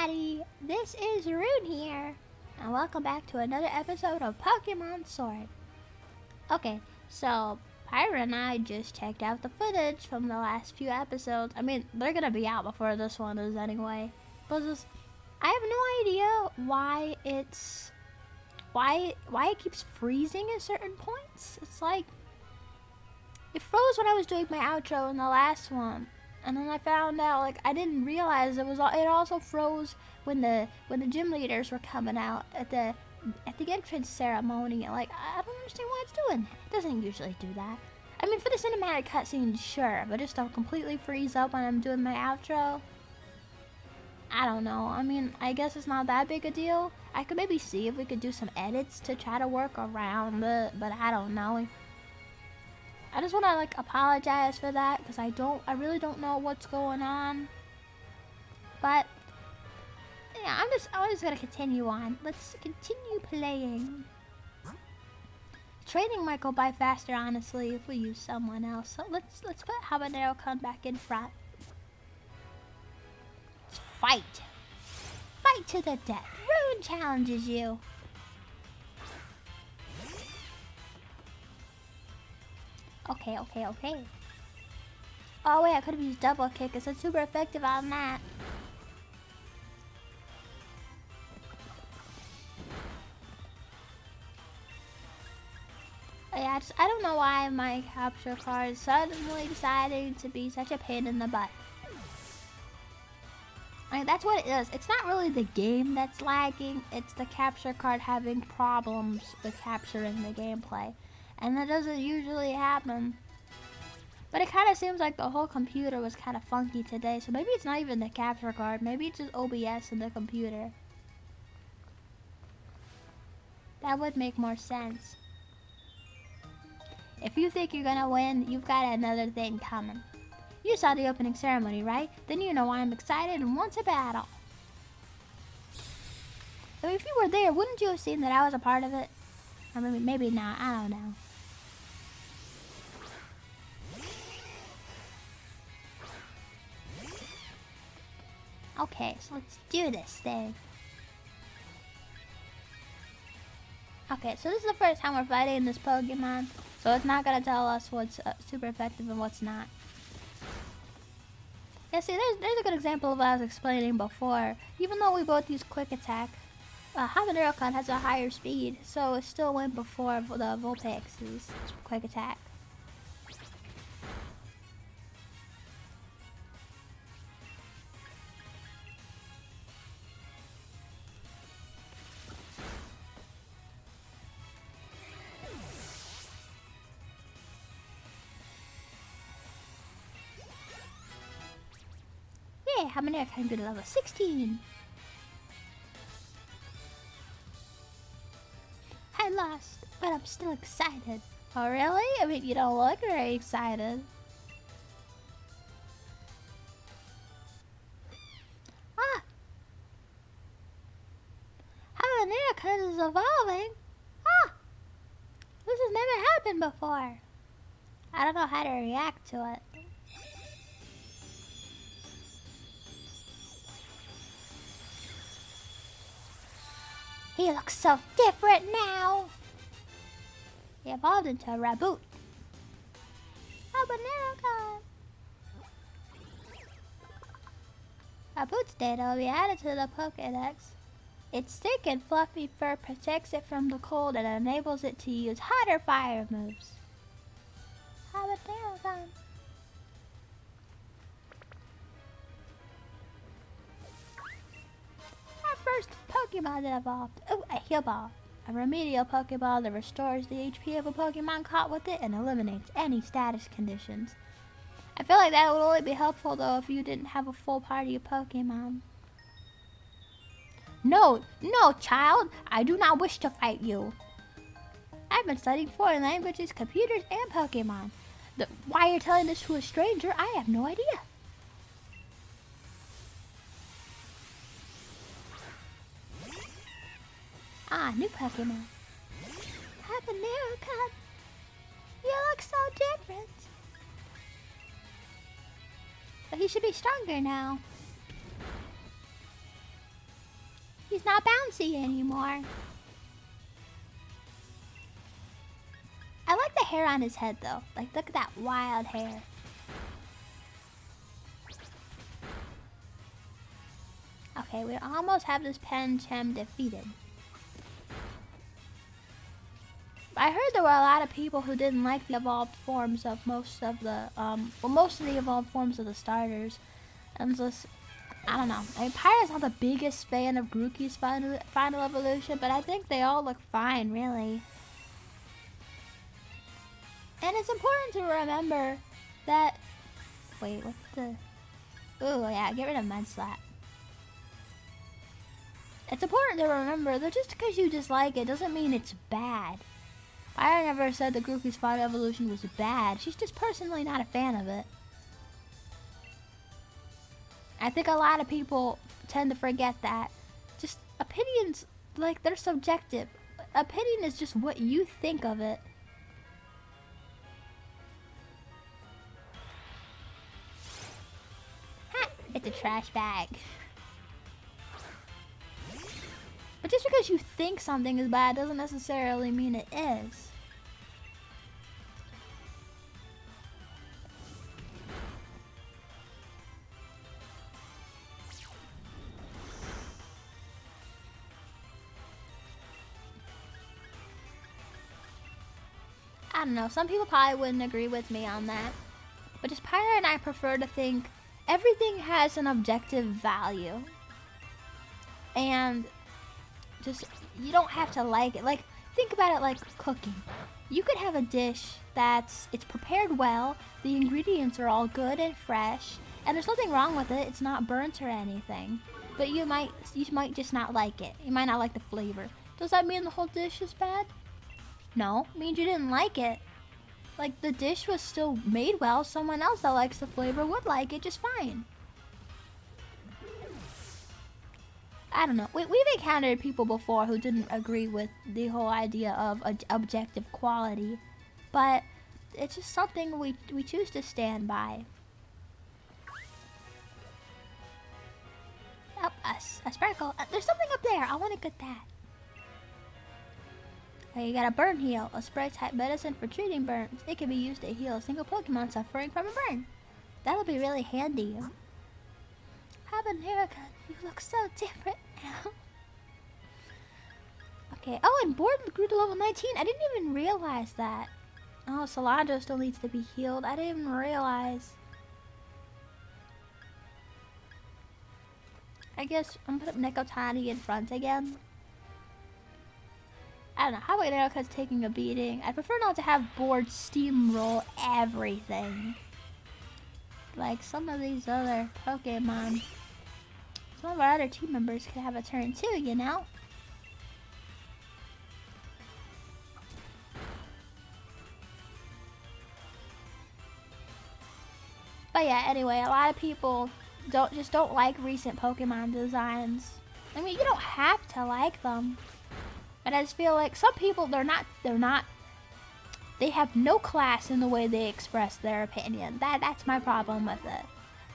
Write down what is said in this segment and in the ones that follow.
everybody, this is Rune here, and welcome back to another episode of Pokemon Sword. Okay, so Pyra and I just checked out the footage from the last few episodes. I mean, they're gonna be out before this one is anyway. But I have no idea why it keeps freezing at certain points. It's like, it froze when I was doing my outro in the last one. And then I found out, like, I didn't realize it also froze when the gym leaders were coming out at the entrance ceremony. Like, I don't understand why it's doing that. It doesn't usually do that. I mean, for the cinematic cutscene, sure, but just to completely freeze up when I'm doing my outro, I don't know. I mean, I guess it's not that big a deal. I could maybe see if we could do some edits to try to work around it, but I don't know. I just want to, like, apologize for that, because I really don't know what's going on. But, yeah, I'm just gonna continue on. Let's continue playing. Training might go by faster, honestly, if we use someone else. So let's put Habanero come back in front. Let's fight. Fight to the death. Rune challenges you. Okay. Oh wait, I could have used double kick. It's super effective on that. Yeah, I don't know why my capture card is suddenly deciding to be such a pain in the butt. Like, that's what it is. It's not really the game that's lagging. It's the capture card having problems with capturing the gameplay. And that doesn't usually happen. But it kind of seems like the whole computer was kind of funky today. So maybe it's not even the capture card. Maybe it's just OBS in the computer. That would make more sense. If you think you're gonna win, you've got another thing coming. You saw the opening ceremony, right? Then you know why I'm excited and want to battle. So if you were there, wouldn't you have seen that I was a part of it? Or maybe not. I don't know. Okay, so let's do this thing. Okay, so this is the first time we're fighting this Pokemon, so it's not gonna tell us what's super effective and what's not. Yeah, see, there's a good example of what I was explaining before. Even though we both use Quick Attack, Habanero has a higher speed, so it still went before the Vulpix's Quick Attack. Yeah, Habanero can go to level 16. I lost, but I'm still excited. Oh, really? I mean, you don't look very excited. Ah! Habanero is evolving. Ah! This has never happened before. I don't know how to react to it. He looks so different now! He evolved into a Raboot. Habanero! Raboot's data will be added to the Pokédex. Its thick and fluffy fur protects it from the cold and enables it to use hotter fire moves. Habanero! First Pokemon that evolved. Oh, a Heal Ball. A remedial Pokeball that restores the HP of a Pokemon caught with it and eliminates any status conditions. I feel like that would only be helpful though if you didn't have a full party of Pokemon. No, child! I do not wish to fight you. I've been studying foreign languages, computers, and Pokemon. Why you're telling this to a stranger, I have no idea. Ah, new Pokemon. Habanero, you look so different. But he should be stronger now. he's not bouncy anymore. I like the hair on his head though. Like, look at that wild hair. Okay, we almost have this Pancham defeated. I heard there were a lot of people who didn't like the evolved forms of most of the, most of the evolved forms of the starters. And just, I don't know. I mean, Pyra's not the biggest fan of Grookey's final evolution, but I think they all look fine, really. And it's important to remember that... Wait, what's the... Ooh, yeah, get rid of Mudslap. It's important to remember that just because you dislike it doesn't mean it's bad. I never said that Grookey's final evolution was bad. She's just personally not a fan of it. I think a lot of people tend to forget that. Just opinions, like, they're subjective. Opinion is just what you think of it. Ha! It's a trash bag. But just because you think something is bad doesn't necessarily mean it is. I don't know, some people probably wouldn't agree with me on that. But just Pyra and I prefer to think everything has an objective value. And just, you don't have to like it. Like, think about it like cooking. You could have a dish it's prepared well, the ingredients are all good and fresh, and there's nothing wrong with it, it's not burnt or anything. But you might just not like it. You might not like the flavor. Does that mean the whole dish is bad? No, it means you didn't like it. Like, the dish was still made well, someone else that likes the flavor would like it just fine. I don't know. We've encountered people before who didn't agree with the whole idea of objective quality, but it's just something we choose to stand by. Oh, a sparkle. There's something up there. I want to get that. Okay, you got a burn heal, a spray type medicine for treating burns. It can be used to heal a single Pokemon suffering from a burn. That'll be really handy. Have a haircut. You look so different now. Okay. Oh, and Borden grew to level 19. I didn't even realize that. Oh, Solandra still needs to be healed. I didn't even realize. I guess I'm gonna put Nickle Tiny in front again. I don't know. How about Nickle's taking a beating? I prefer not to have Board steamroll everything. Like some of these other Pokemon. Some of our other team members could have a turn too, you know? But yeah, anyway, a lot of people don't like recent Pokemon designs. I mean, you don't have to like them. But I just feel like some people, they have no class in the way they express their opinion. That's my problem with it.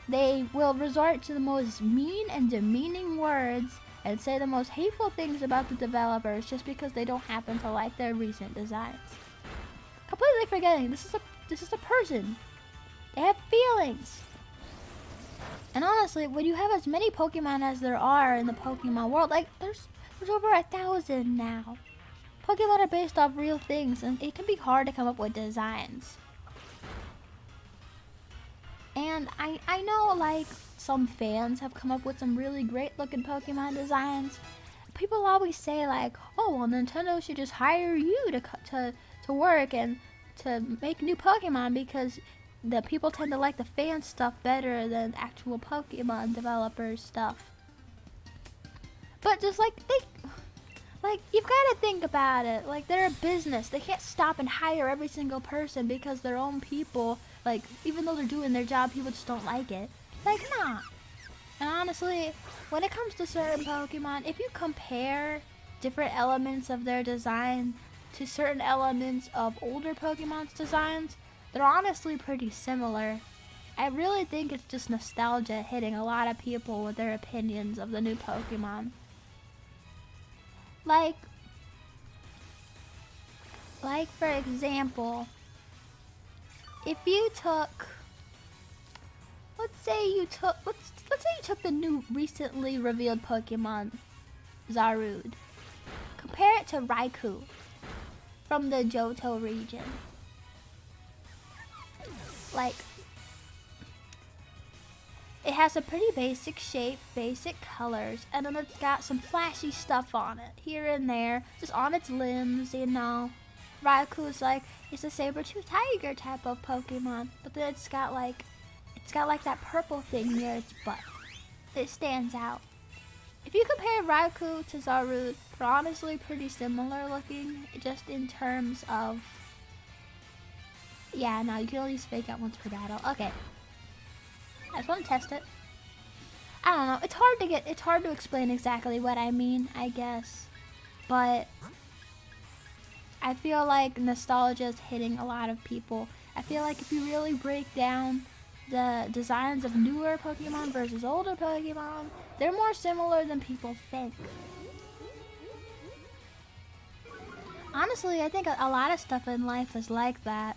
They will resort to the most mean and demeaning words and say the most hateful things about the developers just because they don't happen to like their recent designs. Completely forgetting this is a person. They have feelings. And honestly, when you have as many Pokemon as there are in the Pokemon world, like there's over 1,000 now. Pokemon are based off real things, and it can be hard to come up with designs. And I know, like, some fans have come up with some really great looking Pokemon designs. People always say, like, oh, well, Nintendo should just hire you to work and to make new Pokemon because the people tend to like the fan stuff better than actual Pokemon developers stuff. But just like you've got to think about it. Like, they're a business. They can't stop and hire every single person because their own people, like, even though they're doing their job, people just don't like it. Like, nah. And honestly, when it comes to certain Pokemon, if you compare different elements of their design to certain elements of older Pokemon's designs, they're honestly pretty similar. I really think it's just nostalgia hitting a lot of people with their opinions of the new Pokemon. Like for example, if you took, let's say you took the new recently revealed Pokemon Zarude. Compare it to Raikou from the Johto region. Like, it has a pretty basic shape, basic colors, and then it's got some flashy stuff on it, here and there, just on its limbs, you know. Raikou's like, it's a saber-tooth tiger type of Pokemon, but then it's got like that purple thing near its butt. It stands out. If you compare Raikou to Zarude, they're honestly pretty similar looking, just in terms of... Yeah, no, you can only use fake out once per battle. Okay. I just want to test it. I don't know. It's hard to explain exactly what I mean, I guess. But I feel like nostalgia is hitting a lot of people. I feel like if you really break down the designs of newer Pokemon versus older Pokemon, they're more similar than people think. Honestly, I think a lot of stuff in life is like that.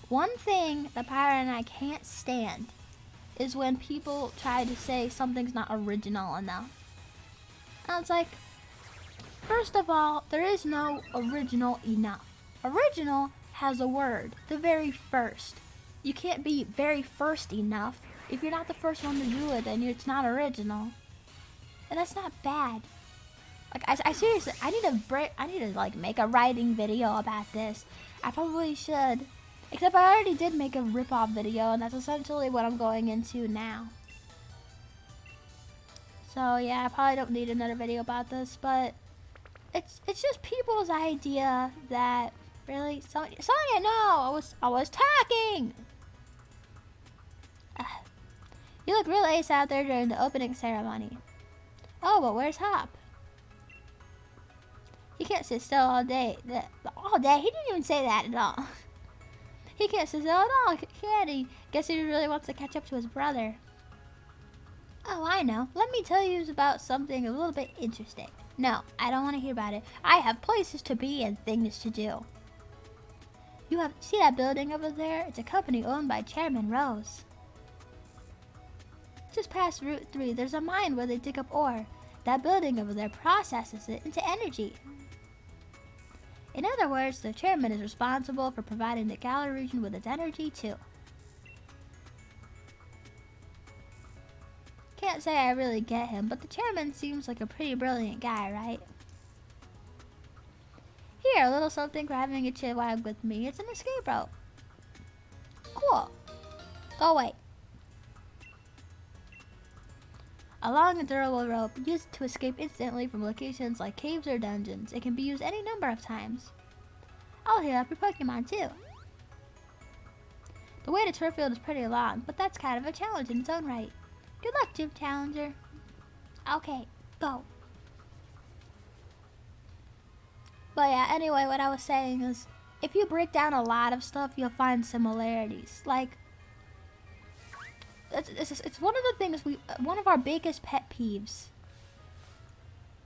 One thing that Pyra and I can't stand is when people try to say something's not original enough. And it's like, first of all, there is no original enough. Original has a word, the very first. You can't be very first enough. If you're not the first one to do it, then it's not original. And that's not bad. Like, I seriously, I need to like make a writing video about this. I probably should. Except I already did make a rip-off video, and that's essentially what I'm going into now. So yeah, I probably don't need another video about this, but it's just people's idea that really Sonya, no, I was talking. You look real ace out there during the opening ceremony. Oh, but where's Hop? He can't sit still all day. All day? He didn't even say that at all. He can't sit still at all, can he? Guess he really wants to catch up to his brother. Oh, I know. Let me tell you about something a little bit interesting. No, I don't want to hear about it. I have places to be and things to do. See that building over there? It's a company owned by Chairman Rose. Just past Route 3, there's a mine where they dig up ore. That building over there processes it into energy. In other words, the chairman is responsible for providing the Galar region with its energy too. Can't say I really get him, but the chairman seems like a pretty brilliant guy, right? Here, a little something for having a chillwag with me. It's an escape rope. Cool. Go away. A long and durable rope used to escape instantly from locations like caves or dungeons. It can be used any number of times. I'll heal up your Pokemon too. The way to turf field is pretty long, but that's kind of a challenge in its own right. Good luck, Gym Challenger. Okay, go. But yeah, anyway, what I was saying is, if you break down a lot of stuff, you'll find similarities. Like, it's one of the things one of our biggest pet peeves.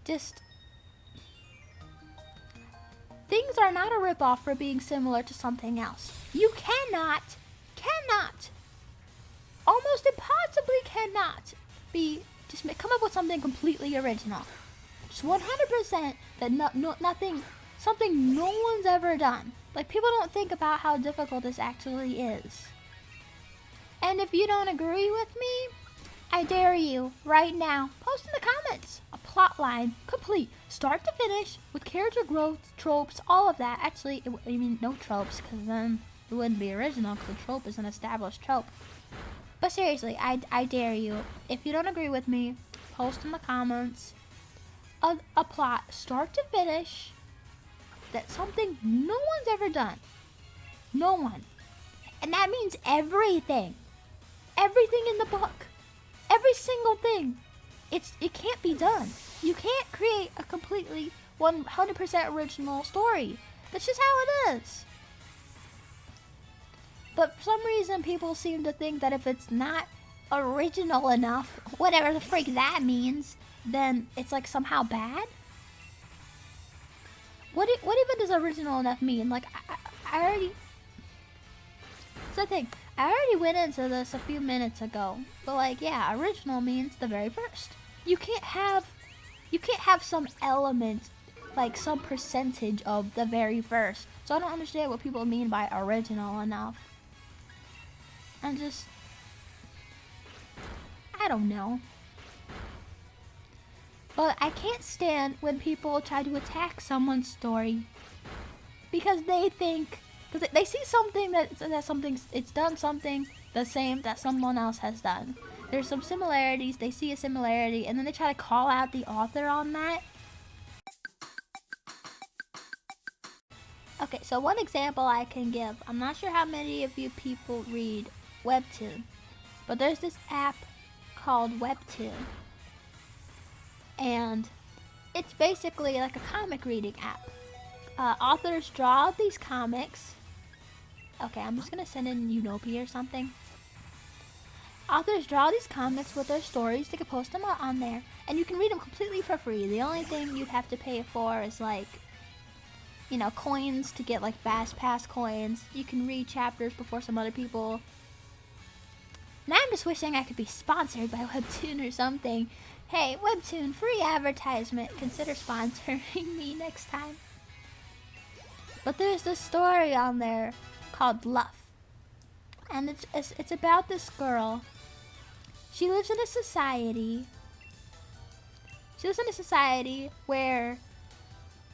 Just, things are not a ripoff for being similar to something else. You cannot, almost impossibly cannot come up with something completely original. Just 100% that something no one's ever done. Like, people don't think about how difficult this actually is. And if you don't agree with me, I dare you, right now, post in the comments a plot line, complete, start to finish, with character growth, tropes, all of that. Actually, I mean, no tropes, because then it wouldn't be original, because a trope is an established trope. But seriously, I dare you, if you don't agree with me, post in the comments a plot, start to finish, that's something no one's ever done. No one. And that means everything. Everything in the book. Every single thing. It can't be done. You can't create a completely 100% original story. That's just how it is. But for some reason, people seem to think that if it's not original enough, whatever the freak that means, then it's like somehow bad. what even does original enough mean? Like, I already... That's the thing. I already went into this a few minutes ago. But like, yeah, original means the very first. You can't have some element, like some percentage of the very first. So I don't understand what people mean by original enough. I don't know. But I can't stand when people try to attack someone's story. Because they think, because they see something it's done something the same that someone else has done. There's some similarities, they see a similarity, and then they try to call out the author on that. Okay, so one example I can give, I'm not sure how many of you people read Webtoon, but there's this app called Webtoon. And it's basically like a comic reading app. Authors draw these comics. Okay, I'm just gonna send in Unopia or something. Authors draw these comics with their stories. They can post them on there, and you can read them completely for free. The only thing you'd have to pay for is like, you know, coins to get like fast pass coins. You can read chapters before some other people. Now I'm just wishing I could be sponsored by Webtoon or something. Hey, Webtoon, free advertisement. Consider sponsoring me next time. But there's this story on there called Luff. And it's about this girl. She lives in a society. Where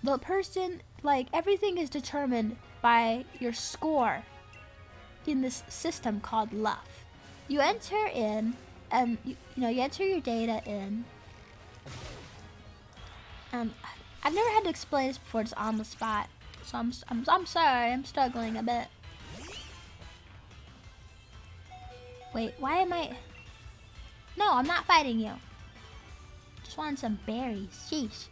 the person, like, everything is determined by your score in this system called Luff. You enter in, and you enter your data in. I've never had to explain this before, just on the spot. So I'm sorry, I'm struggling a bit. Wait, why am I... No, I'm not fighting you. Just wanted some berries. Sheesh.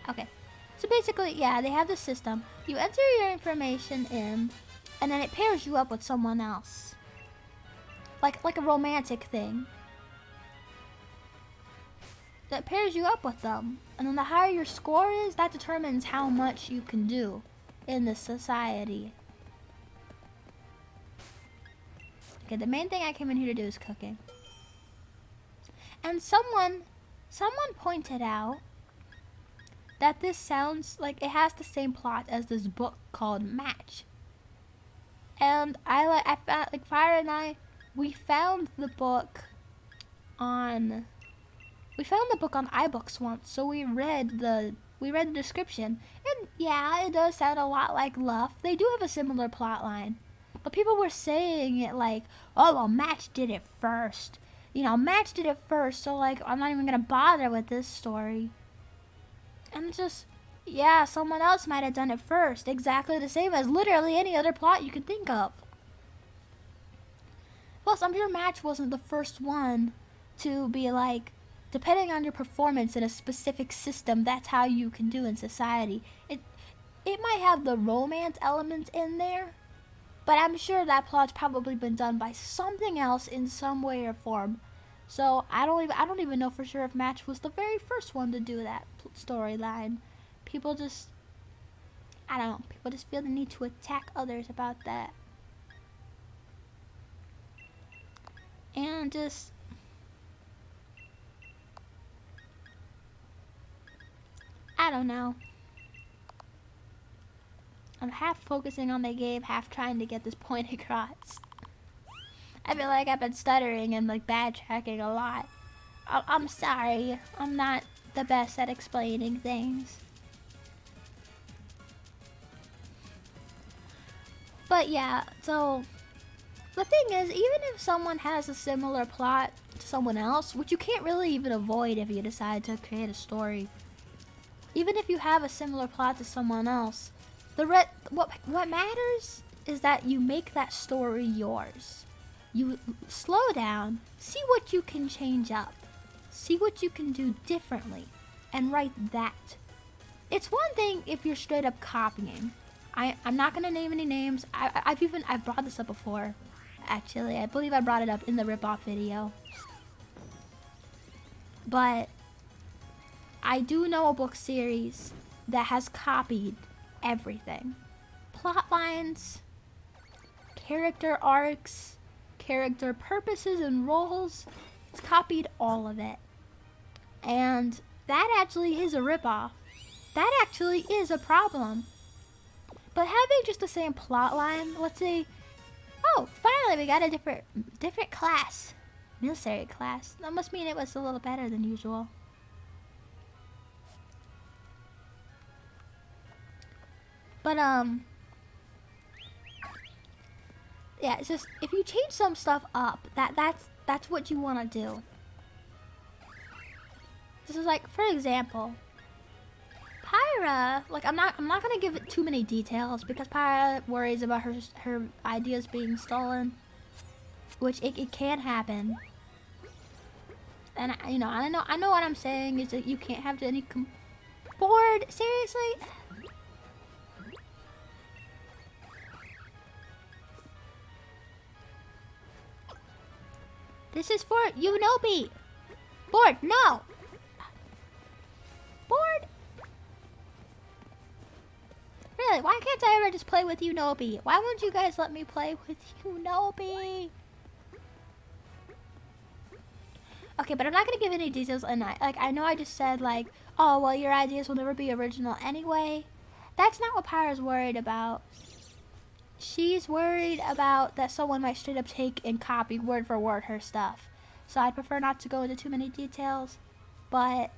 Okay. So basically, yeah, they have the system. You enter your information in, and then it pairs you up with someone else. Like a romantic thing. That pairs you up with them. And then the higher your score is, that determines how much you can do in this society. Okay, the main thing I came in here to do is cooking. And someone pointed out that this sounds like it has the same plot as this book called Match. And I found, like, Fire and I, we found the book on iBooks once, so we read the description, and yeah, it does sound a lot like Luff. They do have a similar plot line, but people were saying it like, oh, well, Match did it first. You know, Match did it first, so like, I'm not even gonna bother with this story. And just, yeah, someone else might have done it first, exactly the same as literally any other plot you could think of. Plus, I'm sure Match wasn't the first one to be like, depending on your performance in a specific system, that's how you can do in society. It might have the romance element in there, but I'm sure that plot's probably been done by something else in some way or form. So I don't even know for sure if Match was the very first one to do that storyline. People just, I don't know, people just feel the need to attack others about that. And just, I don't know. I'm half focusing on the game, half trying to get this point across. I feel like I've been stuttering and like backtracking a lot. I'm sorry. I'm not the best at explaining things. But yeah, so the thing is, even if someone has a similar plot to someone else, which you can't really even avoid if you decide to create a story, even if you have a similar plot to someone else, what matters is that you make that story yours. You slow down, see what you can change up, see what you can do differently, and write that. It's one thing if you're straight up copying. I'm not gonna name any names. I've brought this up before. Actually, I believe I brought it up in the rip-off video. But I do know a book series that has copied everything. Plot lines, character arcs, character purposes and roles. It's copied all of it. And that actually is a ripoff. That actually is a problem. But having just the same plot line, let's say, oh, finally we got a different class. Military class. That must mean it was a little better than usual. But, yeah, it's just, if you change some stuff up, that's what you want to do. This is like, for example, Pyra, like I'm not gonna give it too many details because Pyra worries about her ideas being stolen, which it can happen. And I know what I'm saying is that you can't have any board. Seriously. This is for Unobi. Board, no. Board. Really, why can't I ever just play with Unobi? Why won't you guys let me play with Unobi? Okay, but I'm not gonna give any details. And I know I just said like, oh well, your ideas will never be original anyway. That's not what Pyra's worried about. She's worried about that someone might straight up take and copy word for word her stuff. So I prefer not to go into too many details. But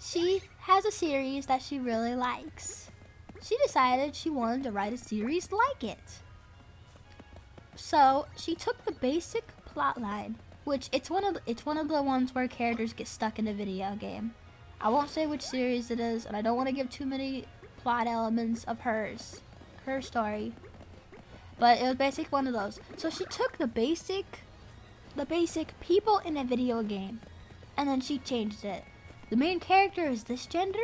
she has a series that she really likes. She decided she wanted to write a series like it. So she took the basic plot line, which it's one of the ones where characters get stuck in a video game. I won't say which series it is, and I don't want to give too many plot elements of her story, but it was basically one of those. So she took the basic people in a video game, and then she changed it. The main character is this gender.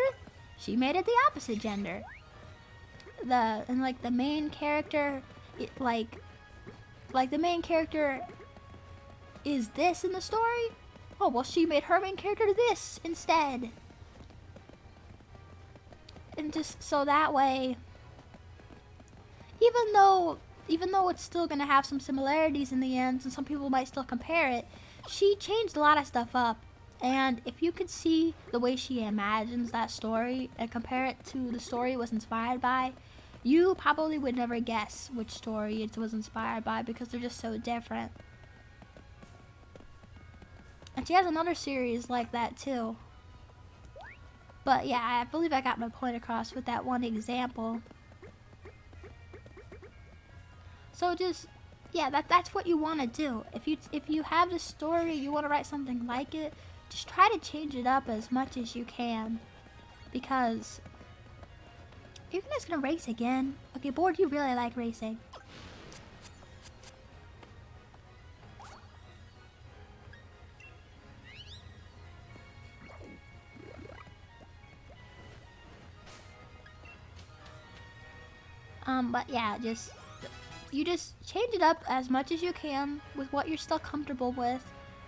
She made it the opposite gender. The main character, the main character is this in the story. Oh well, she made her main character this instead, and just so that way. Even though it's still gonna have some similarities in the end, and some people might still compare it, she changed a lot of stuff up. And if you could see the way she imagines that story and compare it to the story it was inspired by, you probably would never guess which story it was inspired by because they're just so different. And she has another series like that too. But yeah, I believe I got my point across with that one example. So just, yeah, that's what you want to do. If you have the story, you want to write something like it, just try to change it up as much as you can. Because, are you guys gonna race again? Okay, Board, you really like racing. But yeah, you just change it up as much as you can with what you're still comfortable with.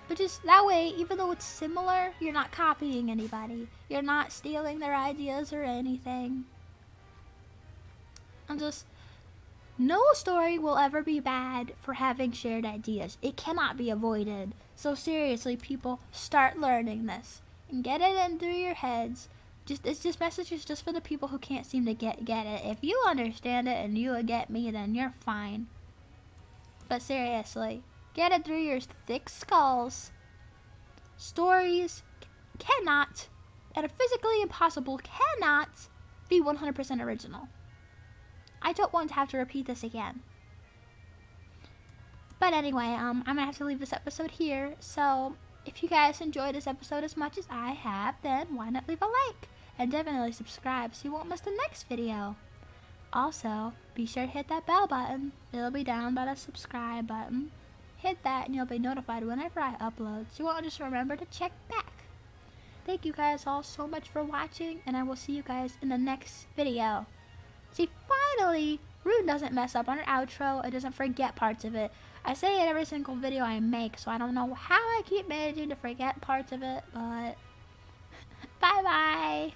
But just that way, even though it's similar, you're not copying anybody. You're not stealing their ideas or anything. And just, no story will ever be bad for having shared ideas. It cannot be avoided. So seriously, people, start learning this. And get it in through your heads. It's just messages just for the people who can't seem to get it. If you understand it and you get me, then you're fine. But seriously, get it through your thick skulls. Stories cannot, and are physically impossible, cannot be 100% original. I don't want to have to repeat this again. But anyway, I'm gonna have to leave this episode here. So if you guys enjoyed this episode as much as I have, then why not leave a like? And definitely subscribe so you won't miss the next video. Also, be sure to hit that bell button. It'll be down by the subscribe button. Hit that and you'll be notified whenever I upload, so you won't just remember to check back. Thank you guys all so much for watching, and I will see you guys in the next video. See, finally, Rune doesn't mess up on an outro. It doesn't forget parts of it. I say it every single video I make, so I don't know how I keep managing to forget parts of it, but bye-bye.